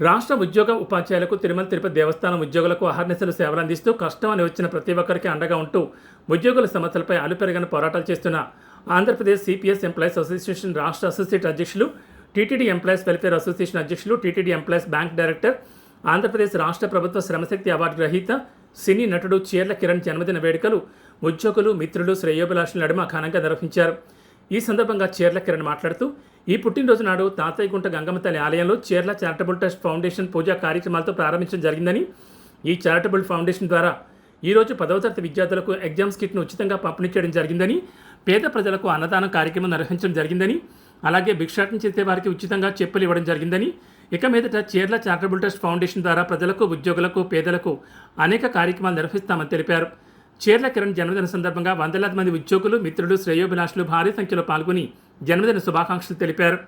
రాష్ట్ర ఉద్యోగ ఉపాధ్యాయులకు తిరుమల తిరుపతి దేవస్థానం ఉద్యోగులకు అహర్నిశలు సేవలు అందిస్తూ కష్టం అని వచ్చిన ప్రతి ఒక్కరికి అండగా ఉంటూ ఉద్యోగుల సమస్యలపై అలుపెరగని పోరాటాలు చేస్తున్న ఆంధ్రప్రదేశ్ సిపిఎస్ ఎంప్లాయీస్ అసోసియేషన్ రాష్ట్ర అసోసియేట్ అధ్యక్షులు, టీటీడీ ఎంప్లాయీస్ వెల్ఫేర్ అసోసియేషన్ అధ్యక్షులు, TTD employees bank director, Andhra Pradesh రాష్ట్ర ప్రభుత్వ శ్రమశక్తి అవార్డు గ్రహీత సినీ నటుడు చీర్ల కిరణ్ జన్మదిన వేడుకలు ఉద్యోగులు, మిత్రులు, శ్రేయోభిలాషుల నడుమ ఘనంగా నిర్వహించారు. ఈ సందర్భంగా చీర్ల కిరణ్ మాట్లాడుతూ, ఈ పుట్టినరోజు నాడు తాతయ్యగుంట గంగమ్మ తల్లి ఆలయంలో చీర్ల చారిటబుల్ ట్రస్ట్ ఫౌండేషన్ పూజా కార్యక్రమాలతో ప్రారంభించడం జరిగిందని, ఈ చారిటబుల్ ఫౌండేషన్ ద్వారా ఈరోజు 10వ తరగతి విద్యార్థులకు ఎగ్జామ్స్ కిట్ను ఉచితంగా పంపిణీ చేయడం జరిగిందని, పేద ప్రజలకు అన్నదానం కార్యక్రమం నిర్వహించడం జరిగిందని, అలాగే భిక్షాటన చేసే వారికి ఉచితంగా చెప్పులు ఇవ్వడం జరిగిందని, ఇక మీదట చీర్ల చారిటబుల్ ట్రస్ట్ ఫౌండేషన్ ద్వారా ప్రజలకు, ఉద్యోగులకు, పేదలకు అనేక కార్యక్రమాలు నిర్వహిస్తామని తెలిపారు. చీర్ల కిరణ్ జన్మదిన సందర్భంగా వందలాది మంది ఉద్యోగులు, మిత్రులు, శ్రేయోభిలాషులు భారీ సంఖ్యలో పాల్గొని జన్మదిన శుభాకాంక్షలు తెలిపారు.